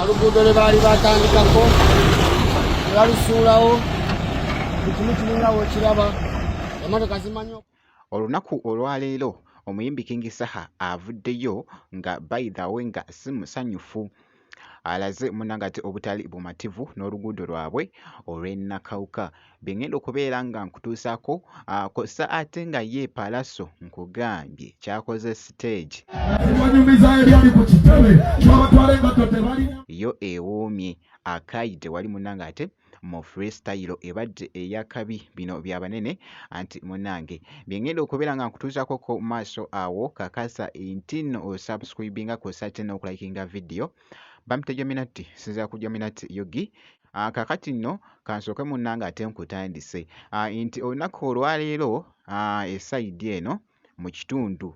Oluguudo lwe baali batandikako balusuulawo ekimu kiringa wekiraba emmotoka zimanyi. Olunaku olwaleero omuyimbi King Saha avuddeyo nga by the way nga si musanyufu. Alaze munangate obutali bumativu n'oluguudo lwabwe olw'ennakawuka bengenda okubeera nga nkutuusaako kosa ate nga ye Palaso nkugambye kyakoze stage yo ewuumye akayite wali munangate mu freestyle ebadde eyakabi bino bya banene anti munange bengenda okubeera nga nkutuusaako ko maaso awo kakasa intino osubscribinga kosa ate n'okulakinga video Bamtejo Minati sinza kujja Minati Yogi kakati nno kansooke munnanga ate nkutandise nti olunaku olwaleero esaidi eno mu kitundu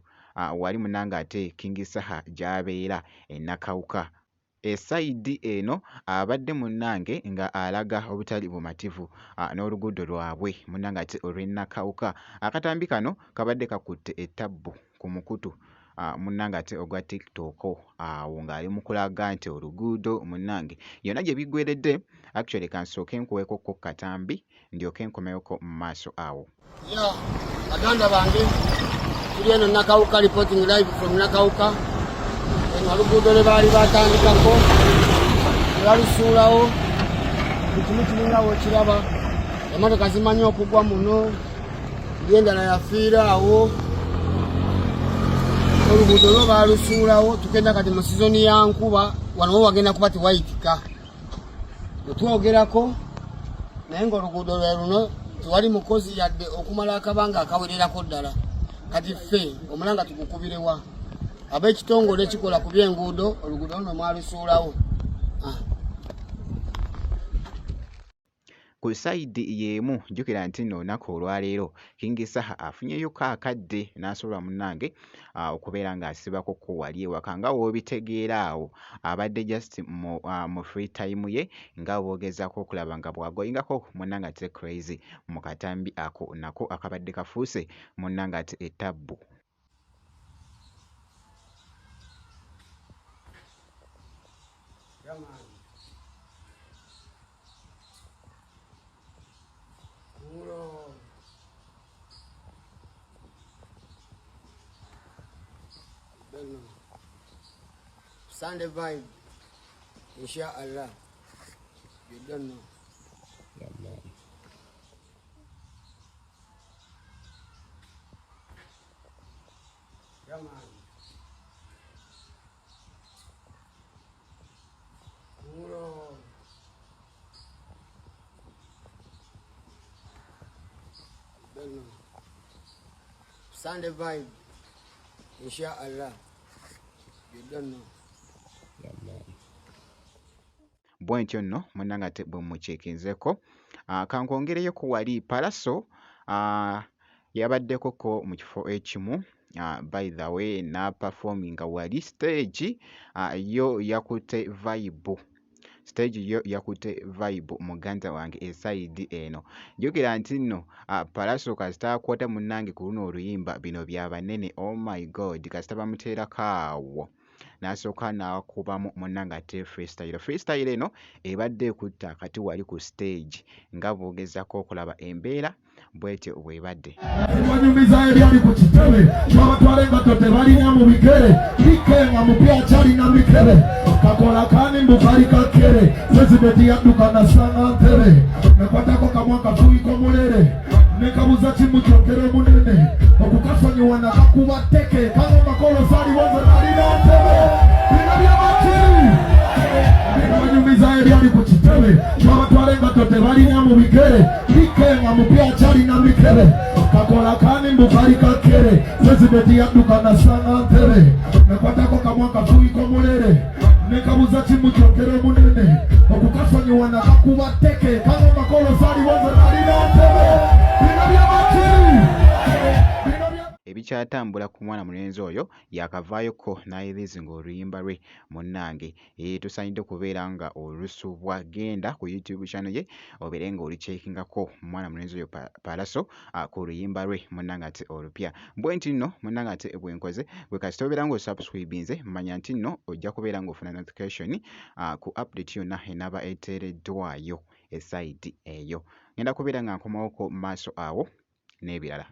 wali munnanga ate King Saha gy'abeera ennakawuka esaidi eno abadde munnange nga alaga obutali bumativu n'oluguudo lwabwe munnanga ate olw'ennakawuka akatambi kano kabadde kakutte ettabbu ku mukutu munnanga ate ogwa TikTok awo ng'ali mu kulaga nti oluguudo munnange yonna gye biggweredde actually kansooke nkuweeko ko katambi ndyoke nkomeyoko mu maaso awo. Baganda bange tuli eno Nakawuka reporting live from Nakawuka. Oluguudo lwe baali batandikako balusuulawo ekimu kiringa wekiraba emmotoka zimanyi okugwa muno endala yafiira awo. Oluguudo lwo balusuulawo tugenda kati mu sizoni ya nkuba wano wagenda kuba tewayitika wetwogerako naye ng'oluguudo lwe luno tewali mukozi yadde okumala akabanga akawererako ddala kati ffe omulanga tugukubirewa ab'ekitongole ekikola ku by'enguudo oluguudo luno mwalusuulawo. Ku saidi y'emu jjukira nti nno olunaku olwaleero King Saha afunyeyoko akadde n'asobola munnange okubeera ng'asibako ko wali ewaka nga woobitegeera awo abadde just mu free time ye nga boogezaako okulaba nga bw'agoyingako munnange ate crazy mu katambi ako nako akabadde kafuuse munnange ate ettabbu. Sunday vibe, inshallah. You don't know. Yeah, man. Yeah, man. Muro. You don't know. Sunday vibe, inshallah. You don't know. Bwentyo nno munnanga ate bwe mucekinzeko kankwongereyo ku wali Palaso yabaddeko ko mu kifo ekimu by the way n'aperforminga wali stage yo yakute vibe muganda wange esaidi eno jjukira nti nno Palaso kasita akwata munnange ku luno oluyimba bino bya banene oh my god kasita bamuteerako awo n'asooka n'akubamu munnange ate freestyle eno ebadde ekutta akati wali ku stage nga boogezako okulaba embeera bwetyo bwebadde. Banyumiza ebyali ku kitebe babatwale nga tebalina mu bigere bikenga mu byacali na mikebe kakola kani mbukali kakere sezibeti yadduka nasanga ntebe nekwatako kamwaka tuliko mulere nekabuza kimukyokere munene okukasonyiwa nakakuba teke kano makolo sali woze nalina ntebe bino byabatiri banyumiza ebyali ku kitebe babatwale nga tebalina mu bigere bikenga mu byacali na mikebe kakola kani mbukali kakere sezibeti yadduka nasanga ntebe nekwatako kamwaka tuliko mulere nekabuza kimukyokere munene okukasonyiwa nakakuba teke kano makolo sali woze nalina ntebe bino byabatiri tebikyatambula ku mwana mulenzi oyo yakavaayoko n'ayirizinga oluyimba lwe munnange. Tusaanidde kubeera nga olusubwa genda ku YouTube channel ye obeere nga olikyekingako mwana mulenzi oyo Pallaso ku luyimba lwe munnange ate olupya. Bwe nti nno munnange ate bwenkoze bwe kasita obeera nga osubscribinze manya nti nno ojja kubeera ng'ofuna notification ku update yonna enaaba eteereddwayo esayidi eyo. Ngenda kubeera nga nkomawoko mu maaso awo n'ebirala.